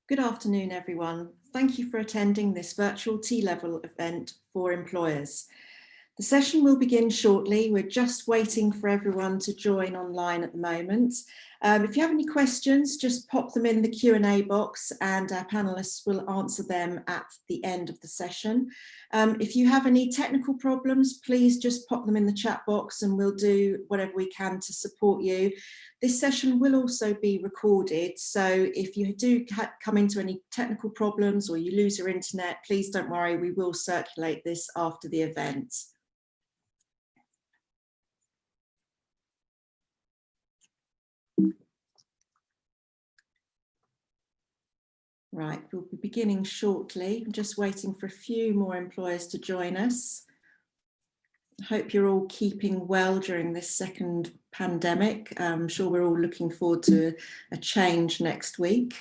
Good afternoon, everyone. Thank you for attending this virtual T-level event for employers. The session will begin shortly. We're just waiting for everyone to join online at the moment. If you have any questions, just pop them in the Q&A box and our panelists will answer them at the end of the session. If you have any technical problems, please just pop them in the chat box and we'll do whatever we can to support you. This session will also be recorded, so if you do come into any technical problems or you lose your internet, please don't worry, we will circulate this after the event. Right, we'll be beginning shortly. I'm just waiting for a few more employers to join us. I hope you're all keeping well during this second pandemic. I'm sure we're all looking forward to a change next week.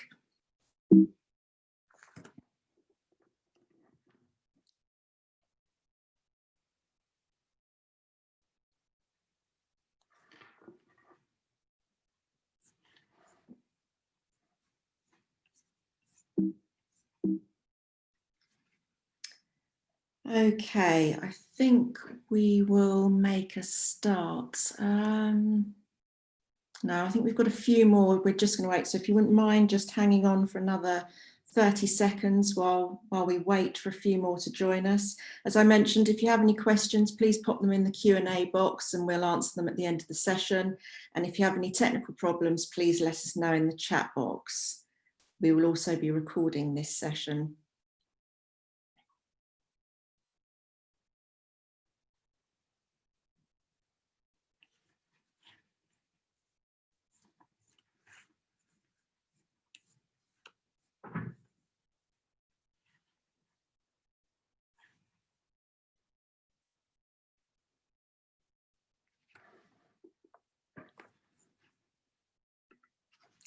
Okay, I think we will make a start. No, I think we've got a few more. We're just going to wait. So if you wouldn't mind just hanging on for another 30 seconds while we wait for a few more to join us. As I mentioned, if you have any questions, please pop them in the Q&A box and we'll answer them at the end of the session. And if you have any technical problems, please let us know in the chat box. We will also be recording this session.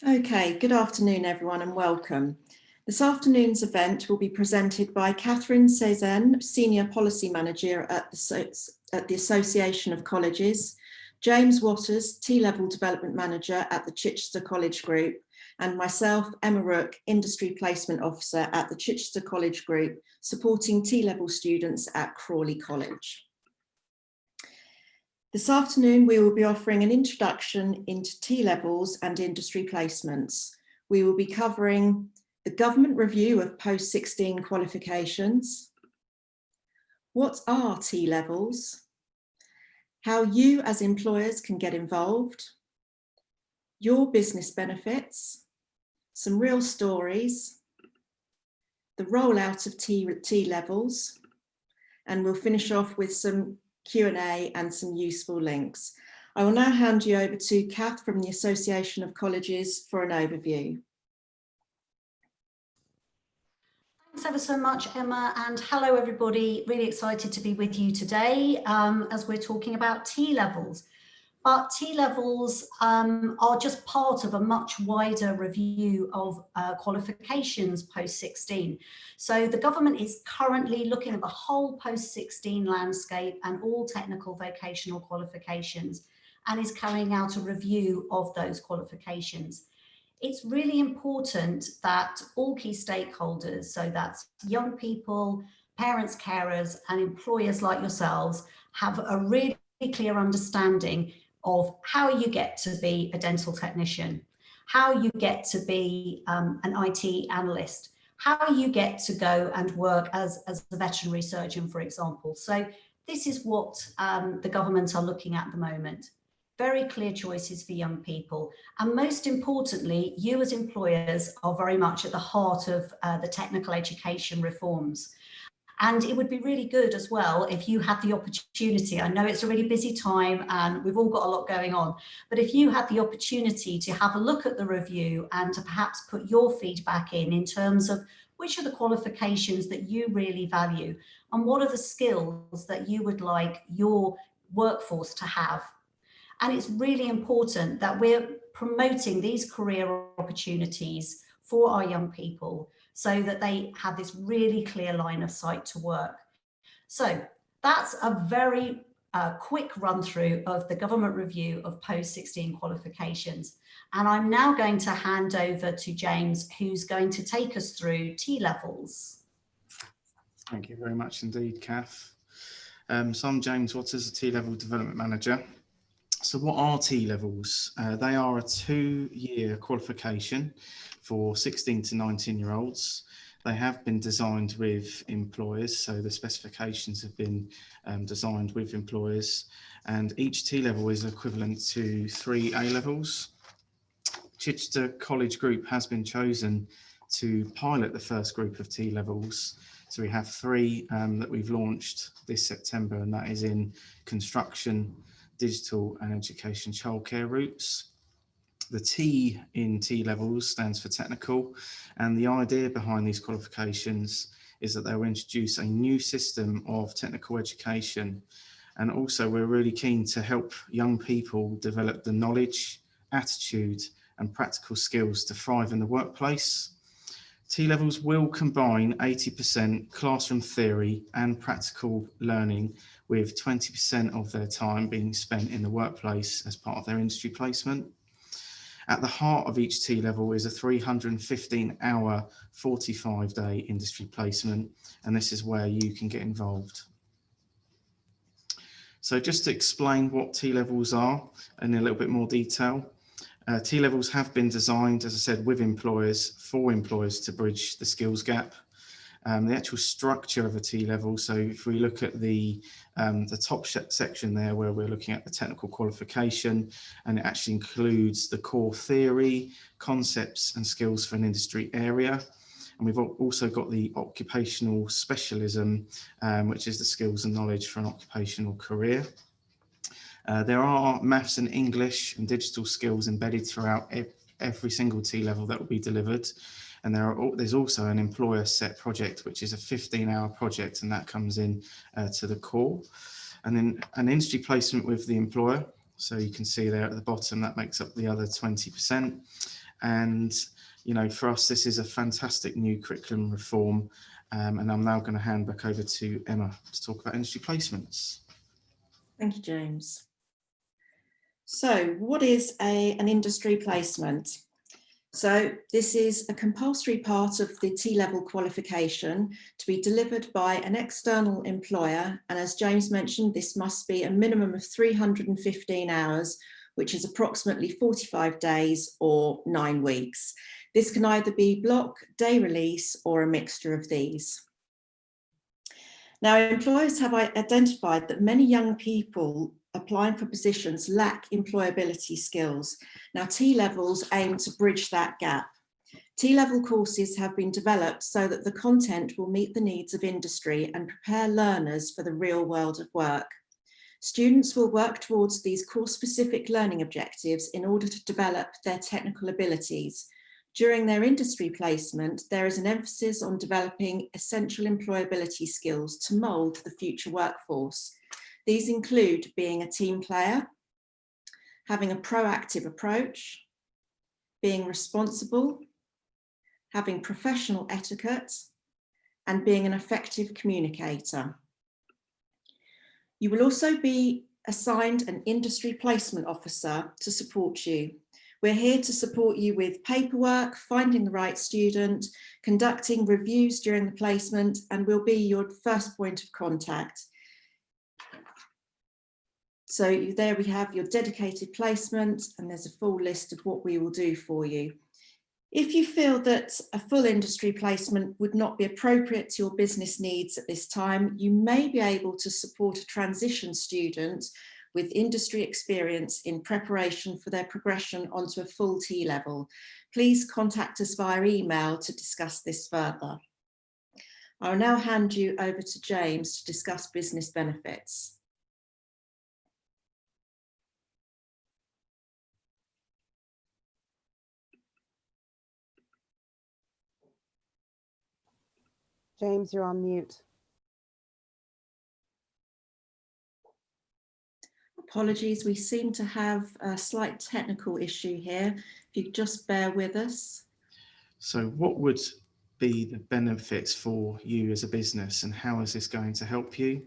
Okay, good afternoon everyone and welcome. This afternoon's event will be presented by Catherine Cézanne, Senior Policy Manager at the Association of Colleges, James Waters, T-Level Development Manager at the Chichester College Group, and myself, Emma Rook, Industry Placement Officer at the Chichester College Group, supporting T-Level students at Crawley College. This afternoon, we will be offering an introduction into T-levels and industry placements. We will be covering the government review of post-16 qualifications. What are T-levels? How you as employers can get involved. Your business benefits. Some real stories. The rollout of T-levels. And we'll finish off with some Q&A and some useful links. I will now hand you over to Kath from the Association of Colleges for an overview. Thanks ever so much, Emma, and hello everybody. Really excited to be with you today as we're talking about T-levels. But T-levels are just part of a much wider review of qualifications post-16. So the government is currently looking at the whole post-16 landscape and all technical vocational qualifications and is carrying out a review of those qualifications. It's really important that all key stakeholders, so that's young people, parents, carers, and employers like yourselves, have a really clear understanding of how you get to be a dental technician, how you get to be an IT analyst, how you get to go and work as a veterinary surgeon, for example. So this is what the government are looking at the moment. Very clear choices for young people. And most importantly, you as employers are very much at the heart of the technical education reforms. And it would be really good as well if you had the opportunity. I know it's a really busy time and we've all got a lot going on, but if you had the opportunity to have a look at the review and to perhaps put your feedback in terms of which are the qualifications that you really value and what are the skills that you would like your workforce to have. And it's really important that we're promoting these career opportunities for our young people so that they have this really clear line of sight to work. So that's a very a quick run through of the government review of post-16 qualifications. And I'm now going to hand over to James, who's going to take us through T-levels. Thank you very much indeed, Kath. So I'm James Waters, a T-level development manager. So what are T-levels? They are a 2-year qualification for 16 to 19-year-olds. They have been designed with employers, so the specifications have been designed with employers, and each T-level is equivalent to 3 A-levels. Chichester College Group has been chosen to pilot the first group of T-levels. So we have 3 that we've launched this September, and that is in construction, digital and education childcare routes. The T in T-levels stands for technical, and the idea behind these qualifications is that they will introduce a new system of technical education. And also we're really keen to help young people develop the knowledge, attitude and practical skills to thrive in the workplace. T-levels will combine 80% classroom theory and practical learning, with 20% of their time being spent in the workplace as part of their industry placement. At the heart of each T-level is a 315-hour, 45-day industry placement, and this is where you can get involved. So just to explain what T-levels are in a little bit more detail. T-levels have been designed, as I said, with employers, for employers to bridge the skills gap. The actual structure of a T-level, so if we look at the top section there where we're looking at the technical qualification, and it actually includes the core theory, concepts and skills for an industry area. And we've also got the occupational specialism, which is the skills and knowledge for an occupational career. There are maths and English and digital skills embedded throughout every single T-level that will be delivered. And there's also an employer set project, which is a 15-hour project, and that comes in to the core. And then an industry placement with the employer. So you can see there at the bottom, that makes up the other 20%. And, you know, for us, this is a fantastic new curriculum reform. And I'm now going to hand back over to Emma to talk about industry placements. Thank you, James. So what is an industry placement? So this is a compulsory part of the T-level qualification to be delivered by an external employer. And as James mentioned, this must be a minimum of 315 hours, which is approximately 45 days or 9 weeks. This can either be block, day release, or a mixture of these. Now, employers have identified that many young people applying for positions lack employability skills. Now, T-levels aim to bridge that gap. T-level courses have been developed so that the content will meet the needs of industry and prepare learners for the real world of work. Students will work towards these course-specific learning objectives in order to develop their technical abilities. During their industry placement, there is an emphasis on developing essential employability skills to mould the future workforce. These include being a team player, having a proactive approach, being responsible, having professional etiquette, and being an effective communicator. You will also be assigned an industry placement officer to support you. We're here to support you with paperwork, finding the right student, conducting reviews during the placement, and we'll be your first point of contact. So there we have your dedicated placement, and there's a full list of what we will do for you. If you feel that a full industry placement would not be appropriate to your business needs at this time, you may be able to support a transition student with industry experience in preparation for their progression onto a full T-level. Please contact us via email to discuss this further. I'll now hand you over to James to discuss business benefits. James, you're on mute. Apologies, we seem to have a slight technical issue here. If you could just bear with us. So what would be the benefits for you as a business, and how is this going to help you?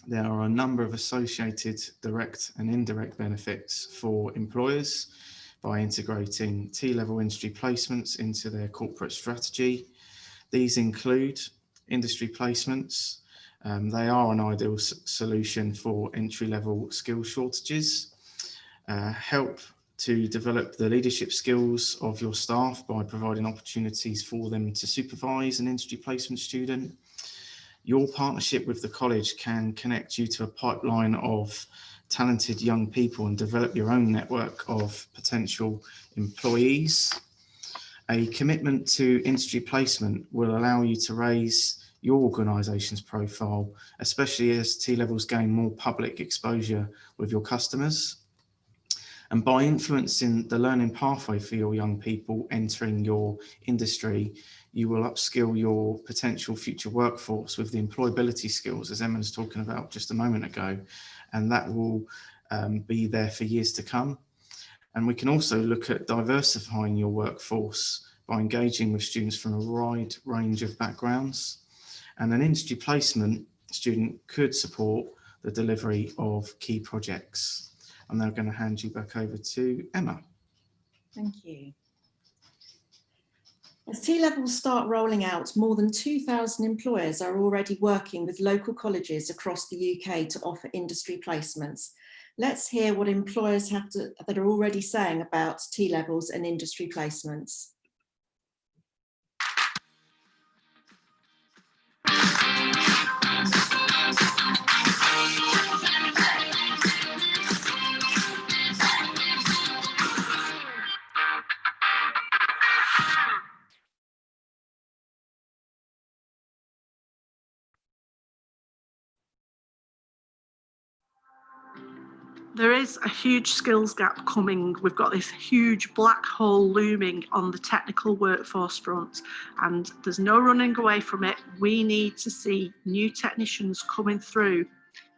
There are a number of associated direct and indirect benefits for employers by integrating T-level industry placements into their corporate strategy. These include industry placements. They are an ideal solution for entry-level skill shortages. Help to develop the leadership skills of your staff by providing opportunities for them to supervise an industry placement student. Your partnership with the college can connect you to a pipeline of talented young people and develop your own network of potential employees. A commitment to industry placement will allow you to raise your organisation's profile, especially as T-levels gain more public exposure with your customers. And by influencing the learning pathway for your young people entering your industry, you will upskill your potential future workforce with the employability skills, as Emma was talking about just a moment ago, and that will be there for years to come. And we can also look at diversifying your workforce by engaging with students from a wide range of backgrounds. And an industry placement student could support the delivery of key projects. I'm now going to hand you back over to Emma. Thank you. As T-levels start rolling out, more than 2,000 employers are already working with local colleges across the UK to offer industry placements. Let's hear what employers that are already saying about T-levels and industry placements. There is a huge skills gap coming. We've got this huge black hole looming on the technical workforce front, and there's no running away from it. We need to see new technicians coming through.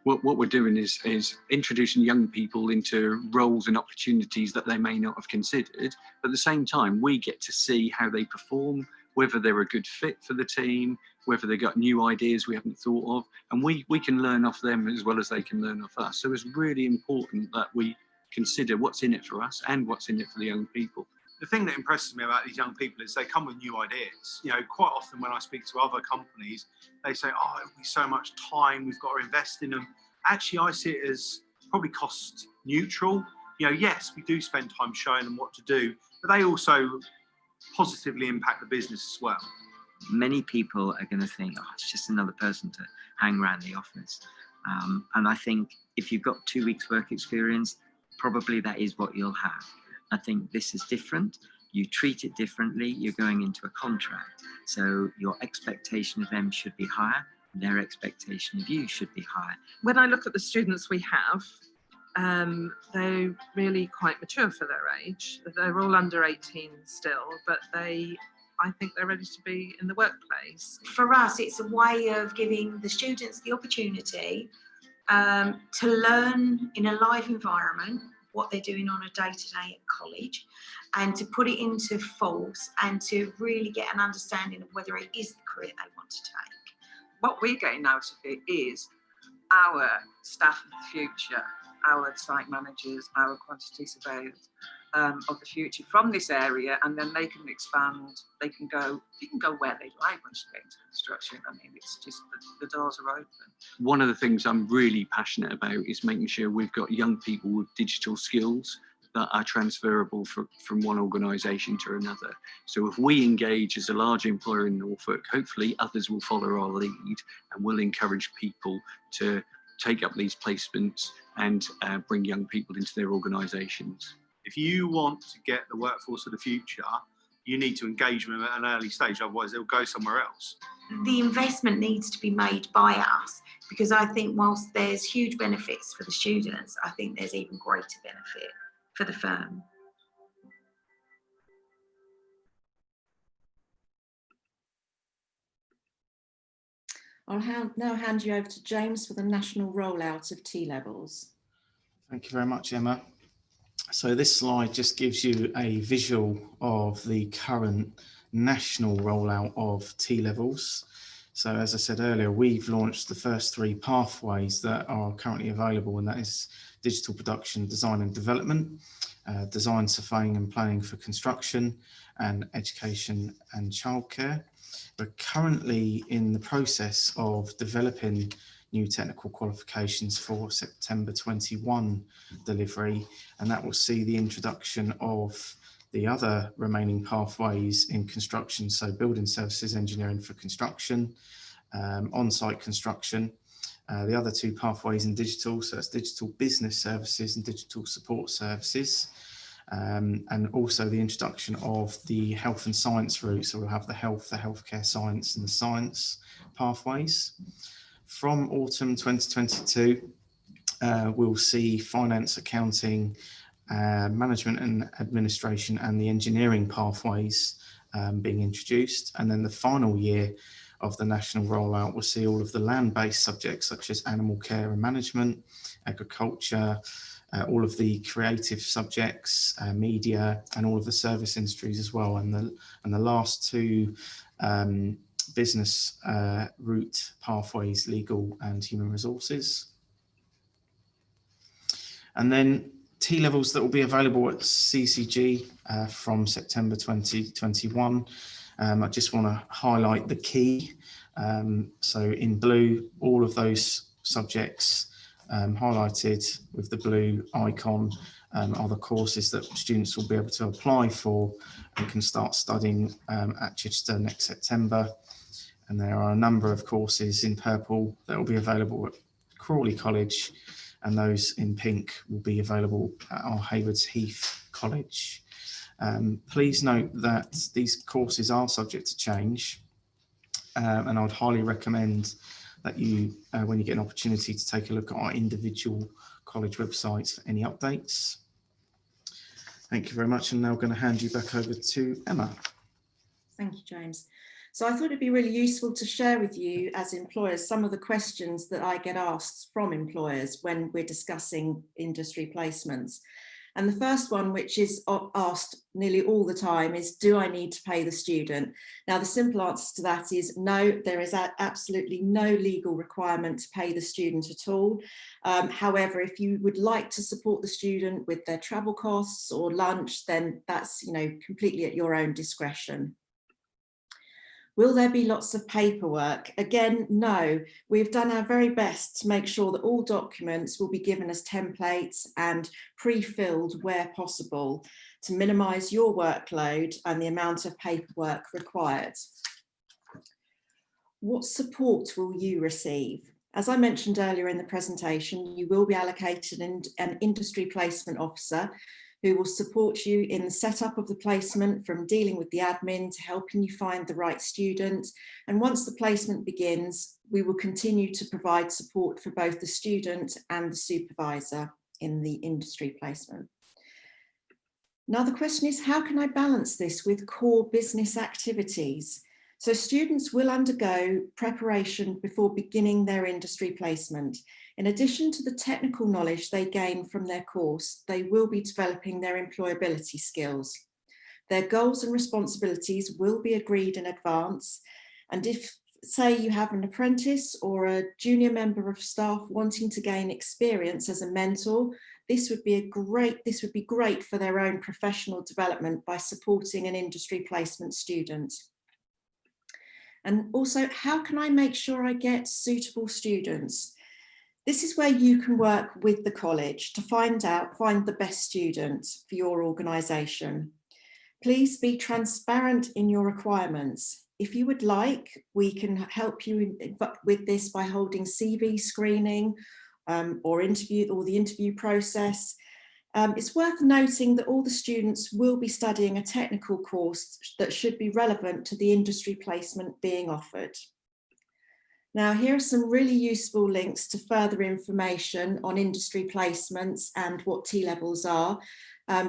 What we're doing is introducing young people into roles and opportunities that they may not have considered. But at the same time, we get to see how they perform, whether they're a good fit for the team, whether they've got new ideas we haven't thought of, and we can learn off them as well as they can learn off us. So it's really important that we consider what's in it for us and what's in it for the young people. The thing that impresses me about these young people is they come with new ideas. You know, quite often when I speak to other companies, they say, oh, it'll be so much time, we've got to invest in them. Actually, I see it as probably cost neutral. You know, yes, we do spend time showing them what to do, but they also positively impact the business as well. Many people are going to think, oh, it's just another person to hang around the office. And I think if you've got 2 weeks work experience, probably that is what you'll have. I think this is different. You treat it differently. You're going into a contract. So your expectation of them should be higher. Their expectation of you should be higher. When I look at the students we have, they're really quite mature for their age. They're all under 18 still, but I think they're ready to be in the workplace. For us, it's a way of giving the students the opportunity to learn in a live environment what they're doing on a day-to-day at college, and to put it into force and to really get an understanding of whether it is the career they want to take. What we're getting out of it is our staff of the future, our site managers, our quantity surveyors of the future from this area, and then they can expand. They can go where they like once you get into construction. I mean, it's just the doors are open. One of the things I'm really passionate about is making sure we've got young people with digital skills that are transferable from one organisation to another. So if we engage as a large employer in Norfolk, hopefully others will follow our lead, and we'll encourage people to take up these placements and bring young people into their organisations. If you want to get the workforce of the future, you need to engage with them at an early stage, otherwise they'll go somewhere else. The investment needs to be made by us, because I think whilst there's huge benefits for the students, I think there's even greater benefit for the firm. I'll now hand you over to James for the national rollout of T-levels. Thank you very much, Emma. So this slide just gives you a visual of the current national rollout of T-levels. So as I said earlier, we've launched the first 3 pathways that are currently available, and that is digital production, design and development, design, surveying and planning for construction, and education and childcare. We're currently in the process of developing new technical qualifications for September 21 delivery, and that will see the introduction of the other remaining pathways in construction, so building services engineering for construction, on-site construction, the other 2 pathways in digital, so that's digital business services and digital support services, and also the introduction of the health and science route, so we'll have the health, the healthcare science and the science pathways. From autumn 2022, we'll see finance, accounting, management and administration and the engineering pathways being introduced, and then the final year of the national rollout will see all of the land-based subjects such as animal care and management, agriculture, all of the creative subjects, media, and all of the service industries as well, and the last 2 business route pathways, legal and human resources. And then T-levels that will be available at CCG from September 2021. I just want to highlight the key. So in blue, all of those subjects highlighted with the blue icon are the courses that students will be able to apply for and can start studying at Chichester next September. And there are a number of courses in purple that will be available at Crawley College, and those in pink will be available at our Haywards Heath College. Please note that these courses are subject to change, and I would highly recommend that you, when you get an opportunity, to take a look at our individual college websites for any updates. Thank you very much, and now I'm going to hand you back over to Emma. Thank you, James. So I thought it'd be really useful to share with you as employers some of the questions that I get asked from employers when we're discussing industry placements. And the first one, which is asked nearly all the time, is, do I need to pay the student? Now, the simple answer to that is no, there is absolutely no legal requirement to pay the student at all. However, if you would like to support the student with their travel costs or lunch, then that's, completely at your own discretion. Will there be lots of paperwork? Again, no. We've done our very best to make sure that all documents will be given as templates and pre-filled where possible to minimise your workload and the amount of paperwork required. What support will you receive? As I mentioned earlier in the presentation, you will be allocated an industry placement officer who will support you in the setup of the placement, from dealing with the admin to helping you find the right student. And once the placement begins, we will continue to provide support for both the student and the supervisor in the industry placement. Now, the question is, how can I balance this with core business activities? So students will undergo preparation before beginning their industry placement. In addition to the technical knowledge they gain from their course, they will be developing their employability skills. Their goals and responsibilities will be agreed in advance. And if, say, you have an apprentice or a junior member of staff wanting to gain experience as a mentor, this would be great for their own professional development by supporting an industry placement student. And also, how can I make sure I get suitable students? This is where you can work with the college to find the best student for your organisation. Please be transparent in your requirements. If you would like, we can help you with this by holding CV screening or the interview process. It's worth noting that all the students will be studying a technical course that should be relevant to the industry placement being offered. Now, here are some really useful links to further information on industry placements and what T-levels are.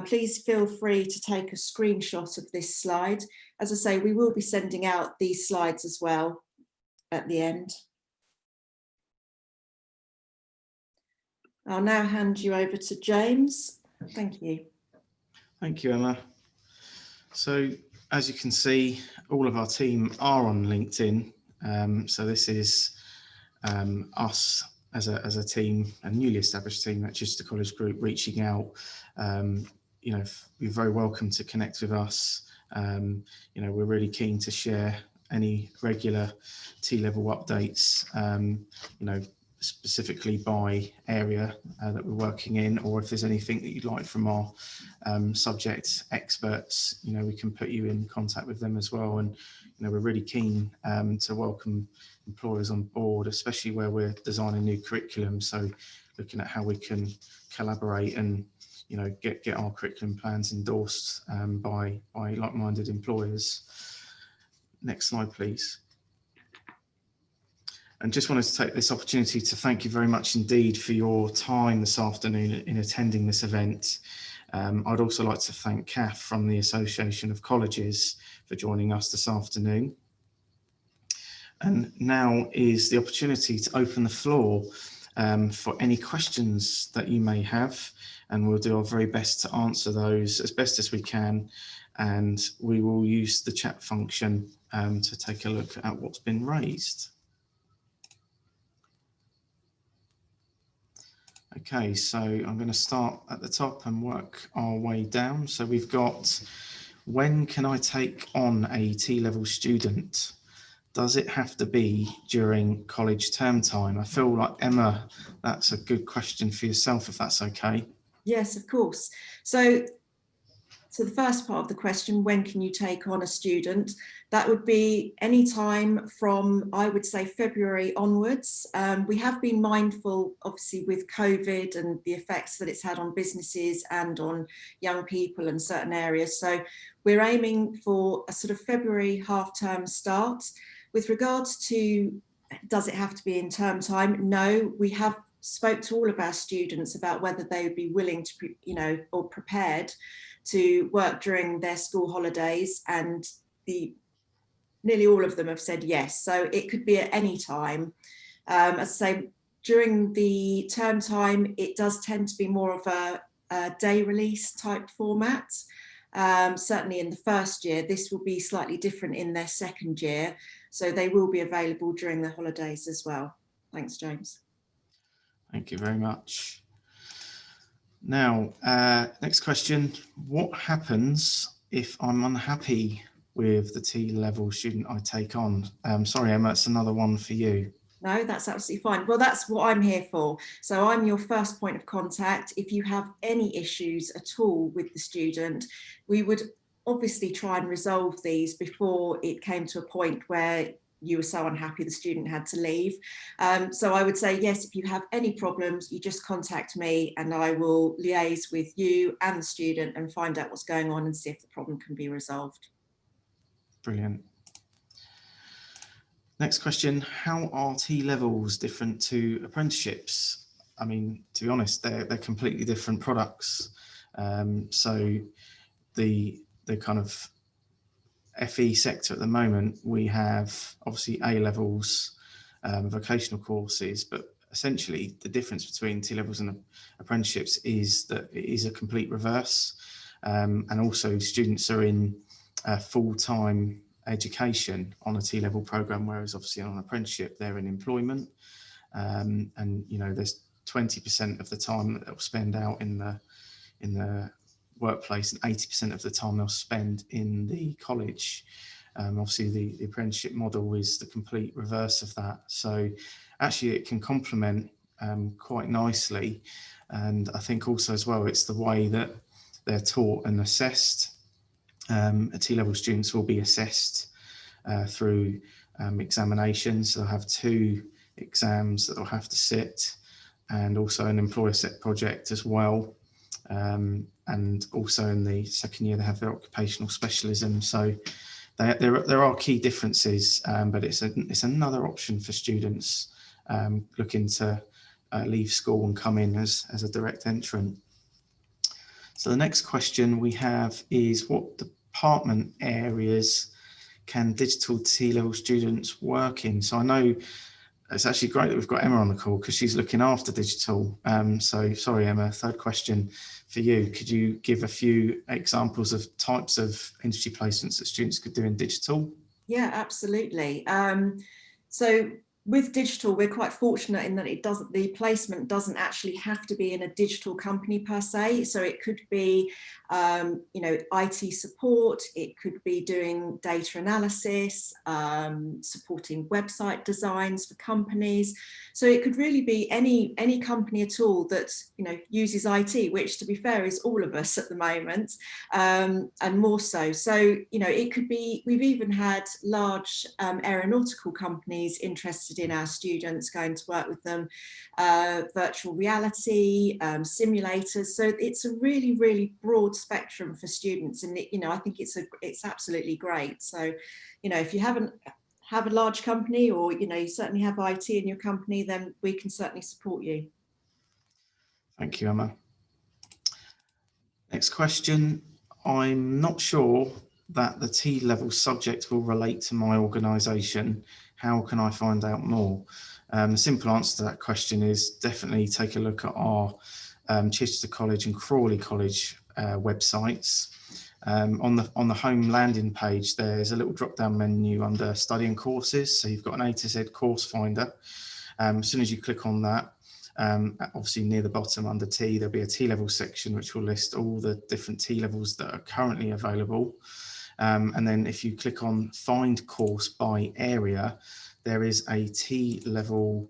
Please feel free to take a screenshot of this slide. As I say, we will be sending out these slides as well at the end. I'll now hand you over to James. Thank you. Thank you, Emma. So, as you can see, all of our team are on LinkedIn. So this is us as a team, a newly established team at Chichester College Group, reaching out. You know, you're very welcome to connect with us. You know, we're really keen to share any regular T-level updates, you know, specifically by area that we're working in, or if there's anything that you'd like from our subject experts, you know, we can put you in contact with them as well. And, you know, we're really keen to welcome employers on board, especially where we're designing new curriculum. So looking at how we can collaborate and, you know, get our curriculum plans endorsed by like-minded employers. Next slide, please. And just wanted to take this opportunity to thank you very much indeed for your time this afternoon in attending this event. I'd also like to thank Kath from the Association of Colleges for joining us this afternoon. And now is the opportunity to open the floor for any questions that you may have, and we'll do our very best to answer those as best as we can. And we will use the chat function to take a look at what's been raised. Okay, so I'm going to start at the top and work our way down. So we've got, when can I take on a T-level student? Does it have to be during college term time? I feel like, Emma, that's a good question for yourself, if that's okay. Yes, of course. So the first part of the question, when can you take on a student? That would be any time from, I would say, February onwards. We have been mindful, obviously, with COVID and the effects that it's had on businesses and on young people in certain areas. So we're aiming for a sort of February half-term start. With regards to, does it have to be in term time? No, we have spoke to all of our students about whether they would be willing to, you know, or prepared to work during their school holidays, and nearly all of them have said yes. So it could be at any time. As I say, during the term time, it does tend to be more of a day release type format. Certainly in the first year, this will be slightly different in their second year. So they will be available during the holidays as well. Thanks, James. Thank you very much. Now, next question. What happens if I'm unhappy with the T-level student I take on? Sorry, Emma, it's another one for you. No, that's absolutely fine. Well, that's what I'm here for. So I'm your first point of contact. If you have any issues at all with the student, we would obviously try and resolve these before it came to a point where you were so unhappy the student had to leave. So I would say, yes, if you have any problems, you just contact me and I will liaise with you and the student and find out what's going on and see if the problem can be resolved. Brilliant. Next question, how are T-levels different to apprenticeships? I mean, to be honest, they're completely different products. So the kind of FE sector at the moment, we have obviously A-levels, vocational courses, but essentially the difference between T-levels and apprenticeships is that it is a complete reverse. And also students are in full-time education on a T-level program, whereas obviously on an apprenticeship they're in employment, and you know there's 20% of the time that they'll spend out in the workplace and 80% of the time they'll spend in the college. Obviously the apprenticeship model is the complete reverse of that, so actually it can complement quite nicely. And I think also as well it's the way that they're taught and assessed. T-level students will be assessed through examinations. They'll have 2 exams that they'll have to sit, and also an employer set project as well. And also in the second year they have their occupational specialism. So there are key differences, but it's another option for students looking to leave school and come in as a direct entrant. So the next question we have is, what department areas can digital T-level students work in? So I know it's actually great that we've got Emma on the call because she's looking after digital. So sorry, Emma, third question for you. Could you give a few examples of types of industry placements that students could do in digital? Yeah, absolutely. So with digital, we're quite fortunate in that the placement doesn't actually have to be in a digital company per se. So it could be, you know, IT support, it could be doing data analysis, supporting website designs for companies. So it could really be any company at all that, you know, uses IT, which, to be fair, is all of us at the moment, and more so. So, you know, it could be, we've even had large aeronautical companies interested in our students, going to work with them, virtual reality, simulators. So it's a really, really broad spectrum for students, and you know, I think it's absolutely great. So, you know, if you have a large company, or you know, you certainly have IT in your company, then we can certainly support you. Thank you, Emma. Next question. I'm not sure that the T-level subject will relate to my organisation. How can I find out more? The simple answer to that question is definitely take a look at our Chichester College and Crawley College websites. On the home landing page, there's a little drop-down menu under Study and Courses. So you've got an A to Z course finder. As soon as you click on that, obviously near the bottom under T, there'll be a T-level section which will list all the different T-levels that are currently available. And then if you click on Find Course by Area, there is a T-level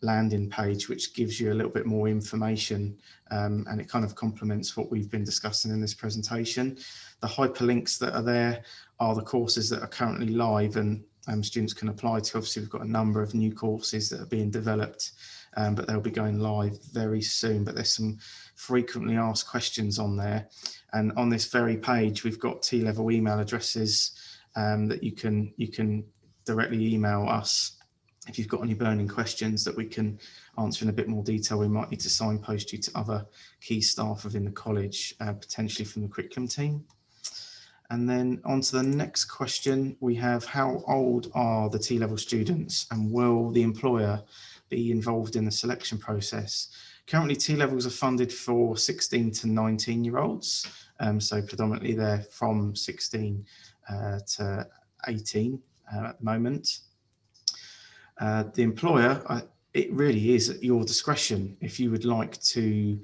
landing page which gives you a little bit more information, and it kind of complements what we've been discussing in this presentation. The hyperlinks that are there are the courses that are currently live and students can apply to. Obviously, we've got a number of new courses that are being developed, but they'll be going live very soon. But there's some frequently asked questions on there. And on this very page, we've got T-level email addresses that you can directly email us if you've got any burning questions that we can answer in a bit more detail. We might need to signpost you to other key staff within the college, potentially from the curriculum team. And then on to the next question, we have: how old are the T-level students, and will the employer be involved in the selection process? Currently, T-levels are funded for 16 to 19-year-olds, so predominantly they're from 16 to 18 at the moment. The employer, it really is at your discretion if you would like to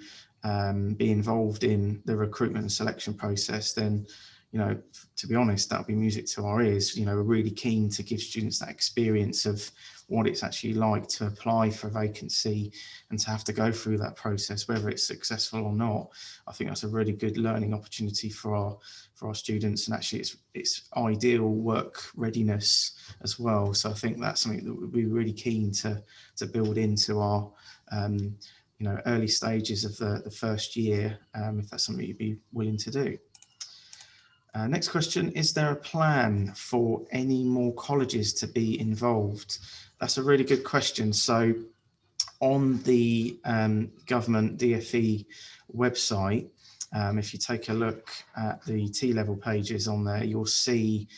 be involved in the recruitment and selection process. Then, you know, to be honest, that'll be music to our ears. You know, we're really keen to give students that experience of what it's actually like to apply for a vacancy and to have to go through that process, whether it's successful or not. I think that's a really good learning opportunity for our students, and actually it's ideal work readiness as well. So I think that's something that we'd be really keen to build into our you know, early stages of the first year, if that's something you'd be willing to do. Next question: is there a plan for any more colleges to be involved? That's a really good question. So on the government DFE website, if you take a look at the T-level pages on there, you'll see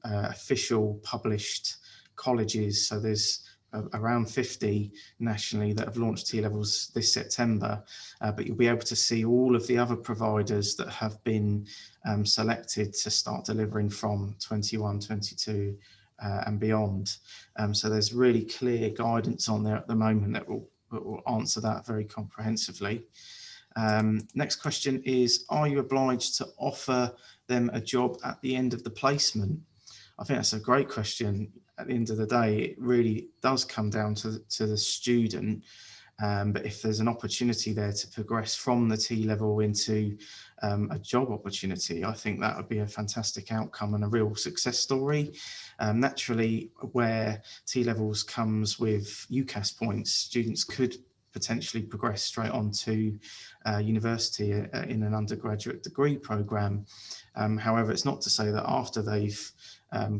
official published colleges. So there's around 50 nationally that have launched T-levels this September, but you'll be able to see all of the other providers that have been selected to start delivering from 21, 22 and beyond. So there's really clear guidance on there at the moment that will answer that very comprehensively. Next question is: are you obliged to offer them a job at the end of the placement? I think that's a great question. At the end of the day, it really does come down to the student. But if there's an opportunity there to progress from the T-level into a job opportunity, I think that would be a fantastic outcome and a real success story. Naturally, where T-levels comes with UCAS points, students could potentially progress straight on to university in an undergraduate degree programme. However, it's not to say that after they've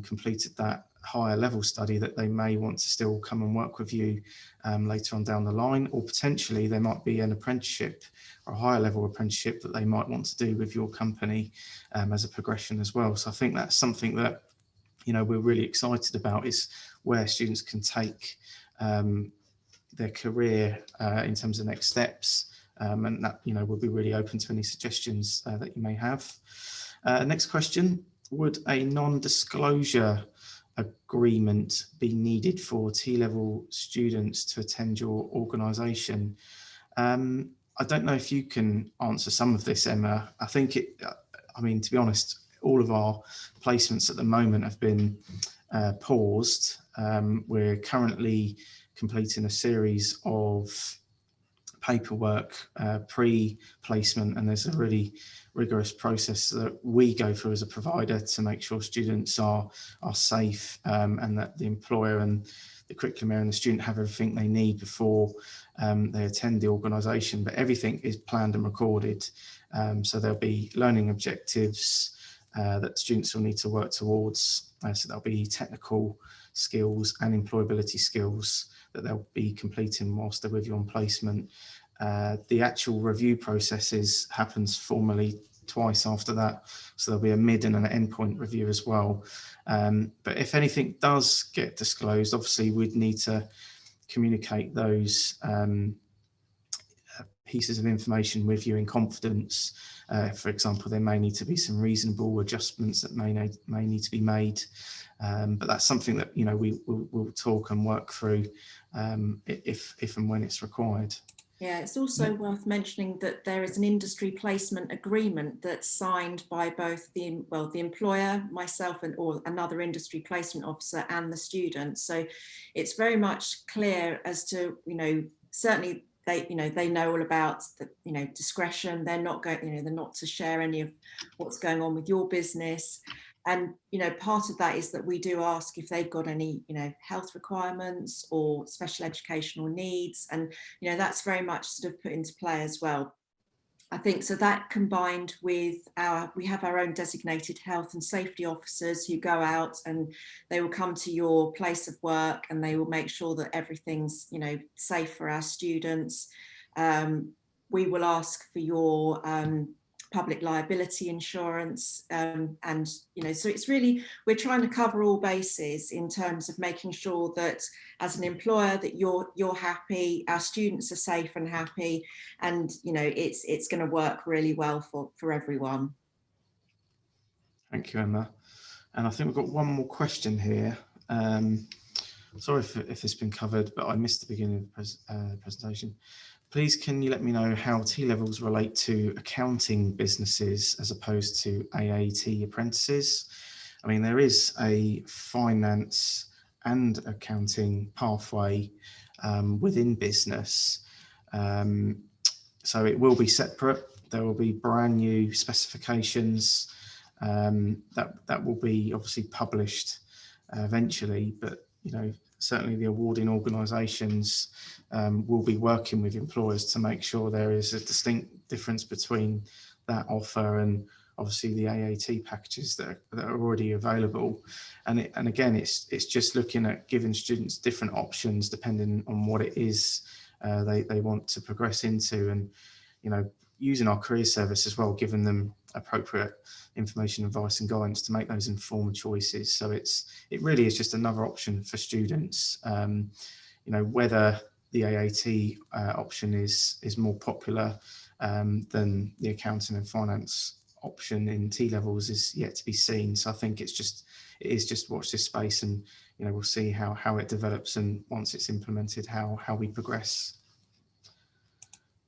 completed that higher level study that they may want to still come and work with you later on down the line, or potentially there might be an apprenticeship or a higher level apprenticeship that they might want to do with your company as a progression as well. So I think that's something that, you know, we're really excited about, is where students can take their career in terms of next steps, and that, you know, we'll be really open to any suggestions that you may have. Next question: would a non-disclosure agreement be needed for T-level students to attend your organisation? I don't know if you can answer some of this, Emma. I think I mean, to be honest, all of our placements at the moment have been paused. We're currently completing a series of paperwork pre-placement, and there's a really rigorous process that we go through as a provider to make sure students are safe, and that the employer and the curriculum area and the student have everything they need before they attend the organisation. But everything is planned and recorded, so there'll be learning objectives that students will need to work towards. So there'll be technical skills and employability skills that they'll be completing whilst they're with you on placement. The actual review processes happens formally twice after that, so there'll be a mid and an endpoint review as well. But if anything does get disclosed, obviously we'd need to communicate those pieces of information with you in confidence. For example, there may need to be some reasonable adjustments that may need to be made, but that's something that, you know, we'll talk and work through if and when it's required. Yeah, it's also worth mentioning that there is an industry placement agreement that's signed by both the employer, myself, or another industry placement officer, and the student. So it's very much clear as to, you know, certainly they know all about the, you know, discretion. They're not going, you know, they're not to share any of what's going on with your business. And, you know, part of that is that we do ask if they've got any, you know, health requirements or special educational needs. And, you know, that's very much sort of put into play as well. I think so that combined with we have our own designated health and safety officers who go out and they will come to your place of work and they will make sure that everything's, you know, safe for our students. We will ask for your public liability insurance, and, you know, so it's really, we're trying to cover all bases in terms of making sure that as an employer that you're happy, our students are safe and happy, and, you know, it's going to work really well for everyone. Thank you, Emma. And I think we've got one more question here. Sorry if it's been covered, but I missed the beginning of the presentation. Please, can you let me know how T-levels relate to accounting businesses as opposed to AAT apprentices? I mean, there is a finance and accounting pathway within business. So it will be separate. There will be brand new specifications that will be obviously published eventually, but, you know, certainly the awarding organisations will be working with employers to make sure there is a distinct difference between that offer and obviously the AAT packages that are already available. And again, it's just looking at giving students different options depending on what it is they want to progress into, and, you know, using our career service as well, giving them appropriate information, advice and guidance to make those informed choices. So it really is just another option for students. You know, whether the AAT option is more popular than the accounting and finance option in T-levels is yet to be seen. So I think it is just watch this space, and, you know, we'll see how it develops, and once it's implemented, how we progress.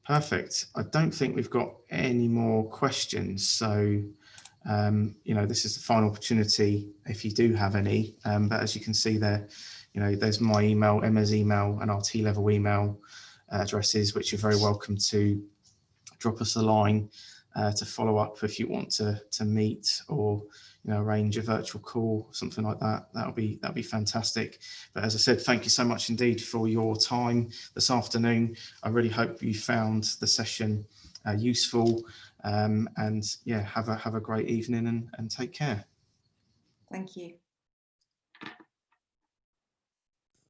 Perfect. I don't think we've got any more questions. So, you know, this is the final opportunity if you do have any. But as you can see there, you know, there's my email, Emma's email, and our T-level email addresses, which you're very welcome to drop us a line to follow up if you want to meet, or, you know, arrange a virtual call, something like that. That'll be fantastic. But as I said, thank you so much indeed for your time this afternoon. I really hope you found the session useful, and yeah, have a great evening, and take care. Thank you.